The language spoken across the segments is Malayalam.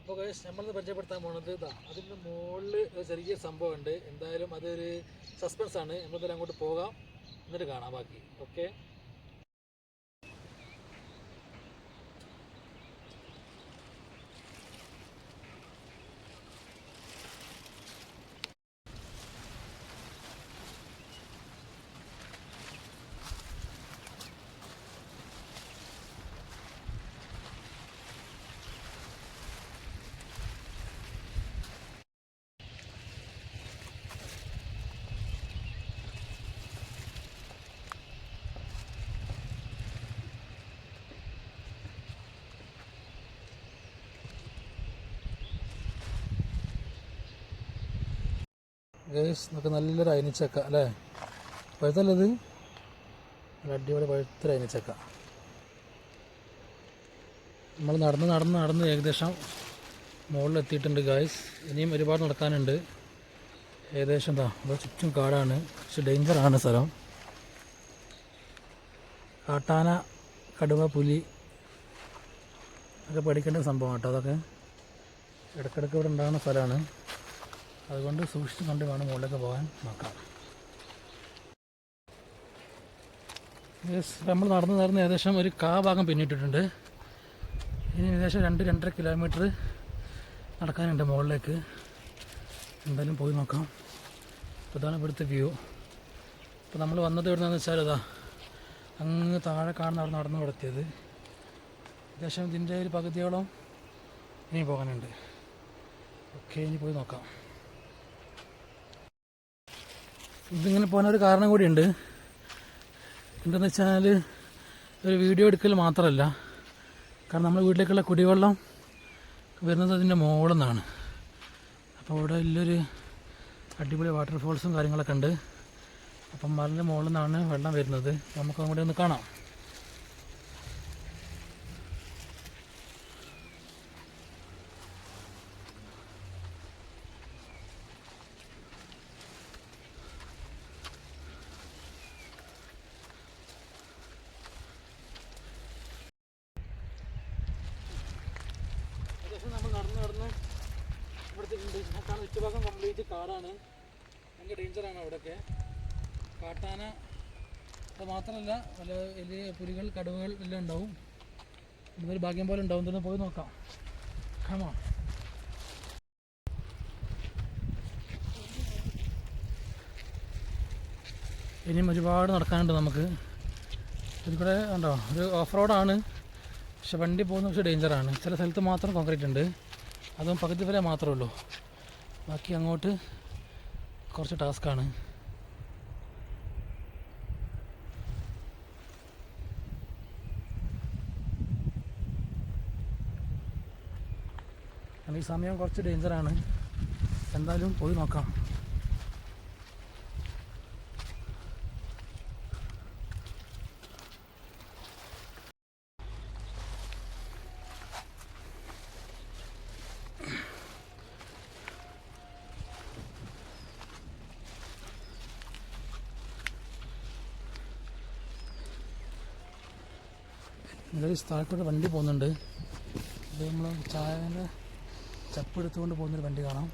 അപ്പോൾ നമ്മളിന്ന് പരിചയപ്പെടുത്താൻ പോകുന്നത് ഇതാ അതിൻ്റെ മുകളിൽ ഒരു ചെറിയ സംഭവമുണ്ട്. എന്തായാലും അതൊരു സസ്പെൻസാണ്. നമ്മളിതിൽ അങ്ങോട്ട് പോകാം, എന്നിട്ട് കാണാം ബാക്കി. ഓക്കെ. നമുക്ക് നല്ലൊരു അയിനിച്ചക്ക അല്ലേ, പഴുത്തല്ലത്, നല്ല അടിപൊളി പഴുത്തൊരു അയിനിച്ചക്ക. നമ്മൾ നടന്ന് ഏകദേശം മുകളിലെത്തിയിട്ടുണ്ട് ഗായ്സ്. ഇനിയും ഒരുപാട് നടക്കാനുണ്ട്. ഏകദേശം എന്താ ഇവിടെ ചുറ്റും കാടാണ്, പക്ഷെ ഡേഞ്ചറാണ് സ്ഥലം. കാട്ടാന, കടുവ, പുലി ഒക്കെ പേടിക്കേണ്ട സംഭവം കേട്ടോ. അതൊക്കെ ഇടയ്ക്കിടയ്ക്ക് ഇവിടെ ഉണ്ടാകുന്ന സ്ഥലമാണ്. അതുകൊണ്ട് സൂക്ഷിച്ച് കണ്ട് വേണം മുകളിലേക്ക് പോകാൻ നോക്കാം. നമ്മൾ നടന്ന് ഏകദേശം ഒരു ഭാഗം പിന്നിട്ടിട്ടുണ്ട്. ഇനി ഏകദേശം 2-2.5 കിലോമീറ്റർ നടക്കാനുണ്ട് മുകളിലേക്ക്. എന്തായാലും പോയി നോക്കാം. അപ്പോൾ ഇതാണ് ഇവിടുത്തെ വ്യൂ. അപ്പോൾ നമ്മൾ വന്നത് എവിടുന്നാന്ന് വെച്ചാൽ ഇതാ അങ്ങ് താഴെ കാണുന്ന അവിടെ നടന്നു കൊടുത്തിയത്. ഏകദേശം ഇതിൻ്റെ ഒരു പകുതിയോളം ഇനി പോകാനുണ്ട്. ഓക്കെ, ഇനി പോയി നോക്കാം. ഇതിങ്ങനെ പോകാനൊരു കാരണം കൂടിയുണ്ട്. എന്താണെന്ന് വെച്ചാൽ ഒരു വീഡിയോ എടുക്കൽ മാത്രമല്ല, കാരണം നമ്മുടെ വീട്ടിലേക്കുള്ള കുടിവെള്ളം വരുന്നത് അതിൻ്റെ മുകളിൽ നിന്നാണ്. അപ്പോൾ ഇവിടെ വലിയൊരു അടിപൊളി വാട്ടർഫോൾസും കാര്യങ്ങളൊക്കെ ഉണ്ട്. അപ്പം മലൻ്റെ മുകളിൽ നിന്നാണ് വെള്ളം വരുന്നത്. നമുക്ക് അങ്ങോട്ട് ഒന്ന് കാണാം. നമ്മൾ നടന്ന് ഇവിടുത്തെ കാരണം ചുറ്റുഭാഗം കംപ്ലീറ്റ് കാടാണ്. ഭയങ്കര ഡേഞ്ചറാണ് അവിടെയൊക്കെ. കാട്ടാന അത് മാത്രമല്ല, പല വലിയ പുലികൾ, കടുവകൾ എല്ലാം ഉണ്ടാവും. ഇതൊരു ഭാഗ്യം പോലെ ഉണ്ടാവും. ഇതൊന്ന് പോയി നോക്കാം. കമോ. ഇനിയും ഒരുപാട് നടക്കാനുണ്ട് നമുക്ക്. ഇതിൽക്കൂടെ ഉണ്ടോ, ഒരു ഓഫ് റോഡാണ്, പക്ഷെ വണ്ടി പോകുന്ന പക്ഷേ ഡേഞ്ചറാണ്. ചില സ്ഥലത്ത് മാത്രം കോൺക്രീറ്റ് ഉണ്ട്, അതും പകുതി വരെ മാത്രമേ ഉള്ളൂ. ബാക്കി അങ്ങോട്ട് കുറച്ച് ടാസ്ക്കാണ്. ഈ സമയം കുറച്ച് ഡേഞ്ചറാണ്. എന്തായാലും പോയി നോക്കാം. ഇവിടെ സ്ഥലത്തോട്ട് വണ്ടി പോകുന്നുണ്ട്. ഇത് നമ്മൾ ചായൻ്റെ ചപ്പ് എടുത്തുകൊണ്ട് പോകുന്നൊരു വണ്ടി കാണാം.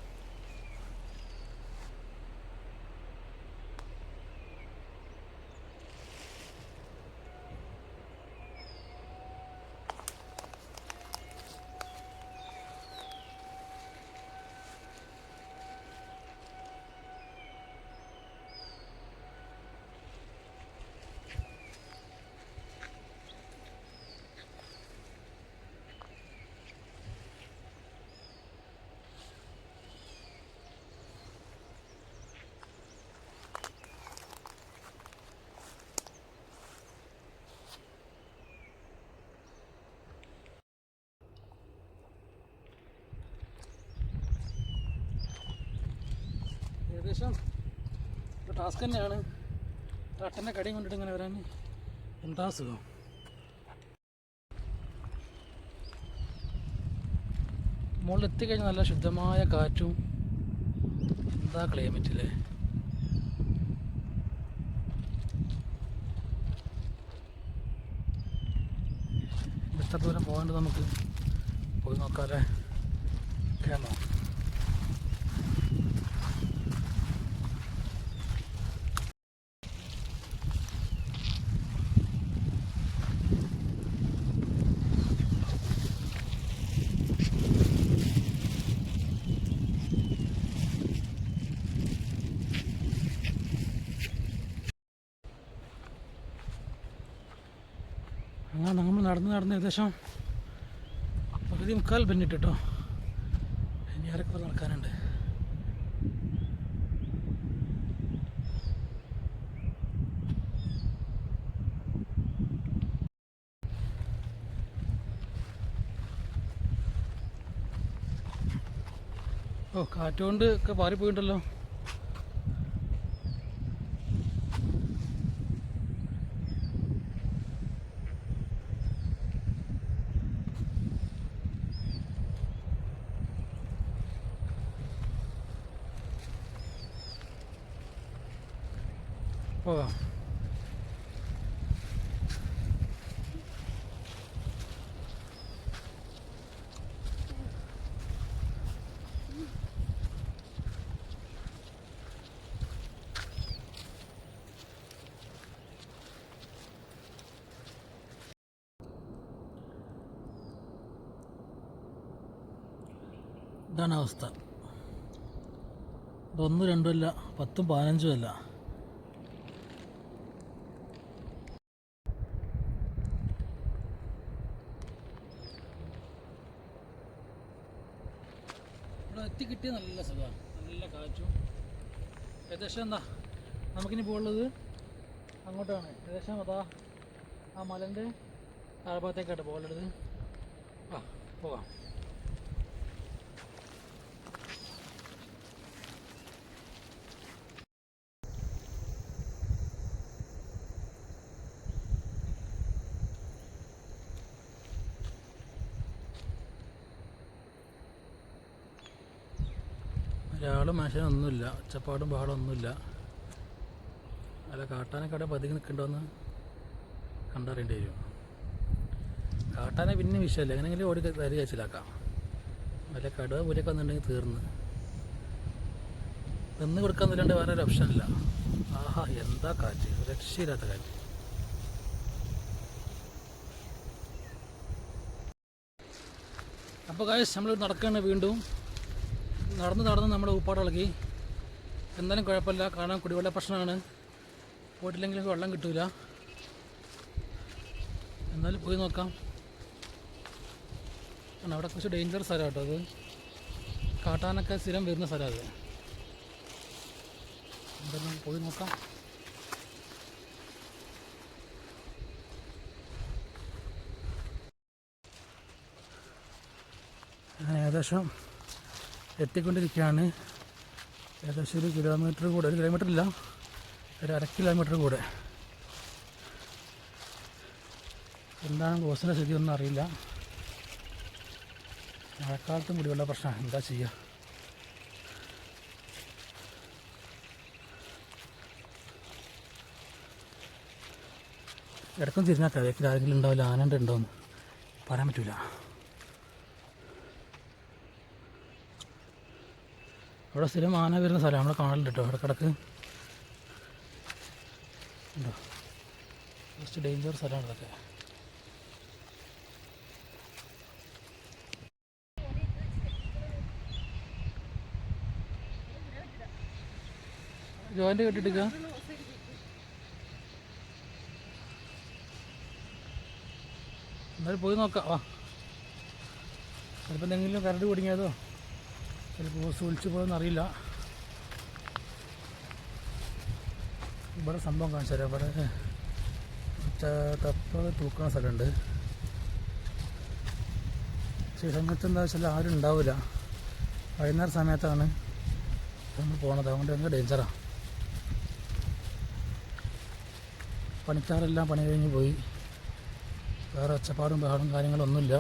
ഏകദേശം ഇപ്പോൾ ടാസ്ക് തന്നെയാണ്. അട്ടൻ്റെ കടിയും കൊണ്ടിട്ട് ഇങ്ങനെ വരാൻ എന്താ സുഖം. മുകളിൽ എത്തിക്കഴിഞ്ഞാൽ നല്ല ശുദ്ധമായ കാറ്റും എന്താ ക്ലൈമറ്റില്ലേ. എത്ര ദൂരം പോകേണ്ടത് നമുക്ക് പോയി നോക്കാമല്ലേ. കേരള അങ്ങനെ നമ്മൾ നടന്ന് ഏകദേശം പകുതി മുക്കാൽ പിന്നിട്ട് കേട്ടോ. ഇനി ആരൊക്കെ നടക്കാനുണ്ട്. ഓ, കാറ്റുകൊണ്ട് ഒക്കെ പാറിപ്പോയിട്ടല്ലോ. പോകാം. ഇതാണ് അവസ്ഥ. ഇതൊന്നും രണ്ടും അല്ല, 10ഉം 15ഉം അല്ല. ഇവിടെ എത്തി കിട്ടിയ നല്ല സുഖമാണ്, നല്ല കാറ്റും. ഏകദേശം എന്താ നമുക്കിനി പോകുള്ളത് അങ്ങോട്ടാണ്. ഏകദേശം അതാ ആ മലൻ്റെ താഴ്ഭാഗത്തേക്കായിട്ട് പോകുന്നത്. ആ, പോകാം. ഒരാളും മനുഷ്യനൊന്നുമില്ല, ഒച്ചപ്പാടും ബഹളമൊന്നുമില്ല. അല്ല, കാട്ടാനൊക്കെ അവിടെ പതുങ്ങി നിൽക്കണ്ടോന്ന് കണ്ടറിയേണ്ടി വരും. കാട്ടാനെ പിന്നെ വിഷയമല്ല, എങ്ങനെയെങ്കിലും ഓടി കയറി കഴിച്ചിലാക്കാം. വല്ല കടുവ പുലിയൊക്കെ വന്നിട്ടുണ്ടെങ്കിൽ തീർന്ന് നിന്ന് കൊടുക്കാന്നില്ലാണ്ട് വേറെ ഒരു ഓപ്ഷനില്ല. ആഹാ, എന്താ കാറ്റ്, രക്ഷയില്ലാത്ത കാറ്റ്. അപ്പോൾ കാശ് നമ്മൾ നടക്കുകയാണ്. വീണ്ടും നടന്ന് നമ്മുടെ ഊപ്പാട് ഇളകി. എന്തായാലും കുഴപ്പമില്ല, കാണാൻ കുടിവെള്ള പ്രശ്നമാണ്. പോയിട്ടില്ലെങ്കിൽ വെള്ളം കിട്ടൂല. എന്നാലും പോയി നോക്കാം. അവിടെ കുറച്ച് ഡേഞ്ചർ സ്ഥലമാണ് കേട്ടോ അത്. കാട്ടാനൊക്കെ സ്ഥിരം വരുന്ന സ്ഥലമാണ് അത്. എന്തായാലും പോയി നോക്കാം. ഞാൻ ഏകദേശം എത്തിക്കൊണ്ടിരിക്കുകയാണ്. ഏകദേശം 1 കിലോമീറ്റർ കൂടെ, 1 കിലോമീറ്റർ ഇല്ല, ഒരു 1/2 കിലോമീറ്റർ കൂടെ. എന്താണ് ബോസിൻ്റെ സ്ഥിതി ഒന്നും അറിയില്ല. മഴക്കാലത്തും കുടിവെള്ള പ്രശ്നം, എന്താ ചെയ്യുക. ഇടയ്ക്കും തിരിഞ്ഞാൽ വേക്കിൽ ആരെങ്കിലും ഉണ്ടാവില്ല, ആനണ്ട് ഉണ്ടോയെന്ന് പറയാൻ പറ്റില്ല. അവിടെ സ്ഥിരം ആന വരുന്ന സ്ഥലം നമ്മൾ കാണലുണ്ട് കേട്ടോ. ഇടക്കിടക്ക് ഉണ്ടോ, കുറച്ച് ഡേഞ്ചർ സ്ഥലമാണ് ഇതൊക്കെ. ജോയിൻ്റ് കെട്ടിട്ടിരിക്കുക. എന്നാലും പോയി നോക്കാം. വാ, ചിലപ്പോൾ എന്തെങ്കിലും കരട് കുടുങ്ങിയതോ ചിലപ്പോൾ ബോസ് വിളിച്ചു പോയെന്ന് അറിയില്ല. ഇവിടെ സംഭവം കാണിച്ചു തരാം. ഇവിടെ തപ്പ തൂക്കുന്ന സ്ഥലമുണ്ട്. പക്ഷേ സമയത്ത് എന്താ വെച്ചാൽ ആരും ഉണ്ടാവില്ല. വൈകുന്നേരം സമയത്താണ് നമ്മൾ പോണത്, അതുകൊണ്ട് ഭയങ്കര ഡേഞ്ചറാണ്. പണിക്കാരെല്ലാം പണി കഴിഞ്ഞ് പോയി. വേറെ ഒച്ചപ്പാടും ബഹളും കാര്യങ്ങളൊന്നുമില്ല.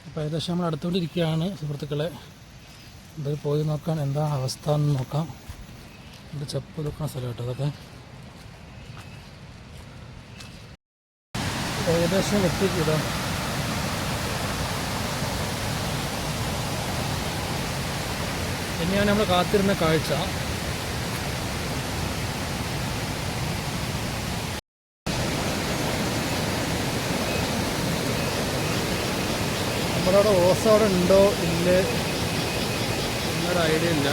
അപ്പോൾ ഏകദേശം നമ്മൾ അടുത്തുകൊണ്ടിരിക്കുകയാണ് സുഹൃത്തുക്കളെ. ഇത് പോയി നോക്കാൻ എന്താ അവസ്ഥ എന്ന് നോക്കാം. ഇത് ചെപ്പ് വെക്കുന്ന സ്ഥലം കേട്ടോ അതൊക്കെ. ഏകദേശം എത്തിക്കൂടാ. ഇനിയാണ് നമ്മൾ കാത്തിരുന്ന കാഴ്ച. നമ്മളവിടെ ഓസ് അവിടെ ഉണ്ടോ ഇല്ലേ എന്നൊരു ഐഡിയ ഇല്ല.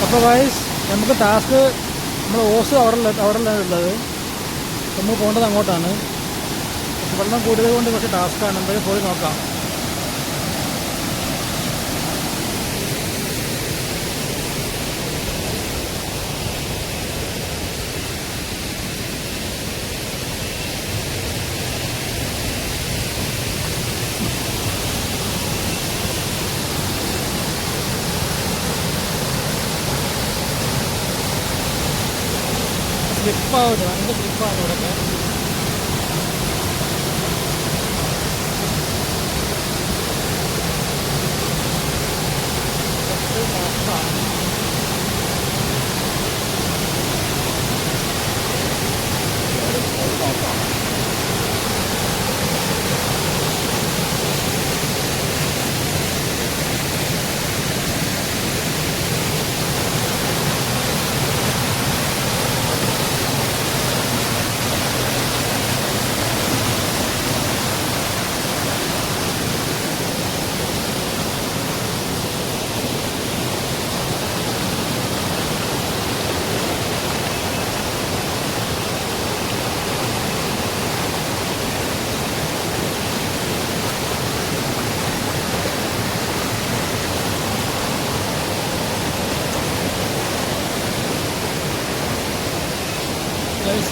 അപ്പോൾ ഗൈസ് നമുക്ക് ടാസ്ക് നമ്മൾ ഓസ് അവിടെയല്ല ഉള്ളത്. നമ്മൾ പോകേണ്ടത് അങ്ങോട്ടാണ്. വെള്ളം കൂടുതൽ കൊണ്ട് കുറച്ച് ടാസ്ക്കാണ്. എന്തായാലും പോയി നോക്കാം. സ്ലിപ്പാവുന്നു, ഭയങ്കര സ്ലിപ്പാണ് ഇവിടെയൊക്കെ.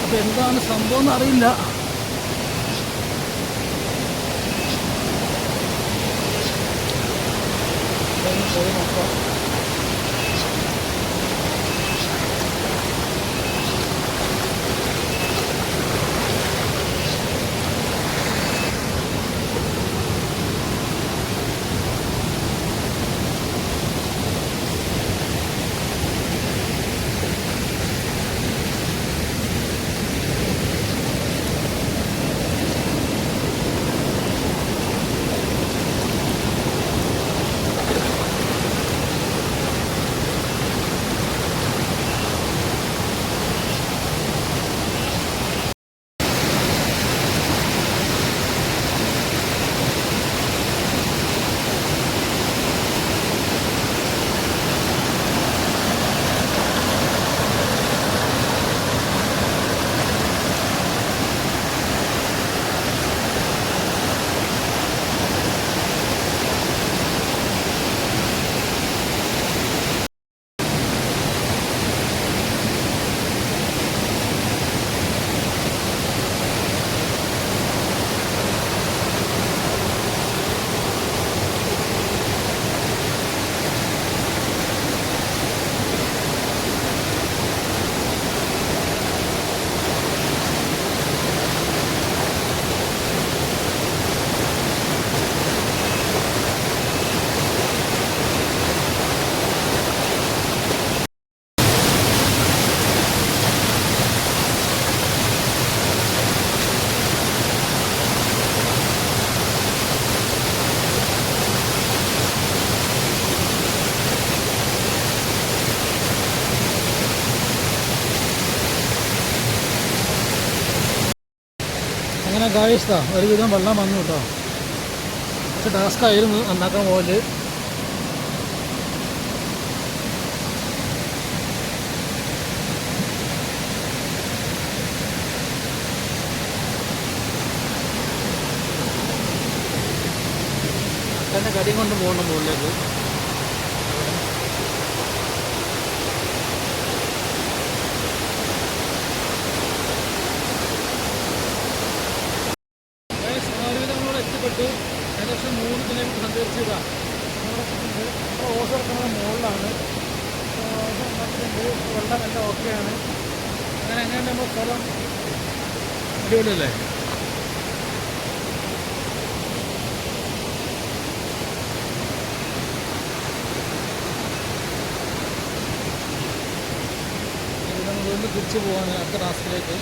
അപ്പോൾ എന്താണ് സംഭവം എന്നറിയില്ല. പോയി നോക്കാം. ഗായ്സ് ഒരുവിധം വെള്ളം വന്നു കേട്ടോ. പക്ഷെ ടാസ്ക് ആയിരുന്നു നന്നാക്കാൻ പോകല്. അക്കൻ്റെ കടിയും കൊണ്ട് പോകണം മുകളിലേക്ക്. എത്തിപ്പെട്ടു. ഏകദേശം 3 കിലോമീറ്റർ സഞ്ചരിച്ചതാണ്. ഓസ് ഇറക്കുന്നത് മുകളിലാണ്. വെള്ളം എല്ലാം ഓക്കെയാണ്. അങ്ങനെ എങ്ങനെയാണ് നമ്മൾ സ്ഥലം അടിപൊളിയല്ലേ? നമ്മൾ വീണ്ടും തിരിച്ചു പോവാണ് അടുത്ത ടാസ്കിലേക്ക്.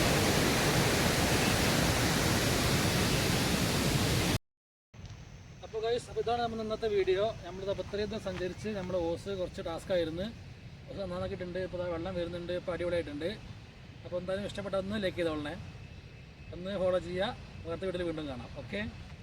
അപ്പോൾ ഗൈസ്, അപ്പോൾ ഇതാണ് നമ്മൾ ഇന്നത്തെ വീഡിയോ. നമ്മളിത് അത്രയും സഞ്ചരിച്ച് നമ്മുടെ ഓസ് കുറച്ച് ടാസ്ക് ആയിരുന്നു. ഓസ് നന്നാക്കിയിട്ടുണ്ട്. ഇപ്പോൾ വെള്ളം വരുന്നുണ്ട്. ഇപ്പോൾ അടിപൊളിയായിട്ടുണ്ട്. അപ്പോൾ എന്തായാലും ഇഷ്ടപ്പെട്ട ഒന്ന് ലൈക്ക് ചെയ്തോളണേ, ഒന്ന് ഫോളോ ചെയ്യുക. അടുത്ത വീഡിയോയിൽ വീണ്ടും കാണാം. ഓക്കെ.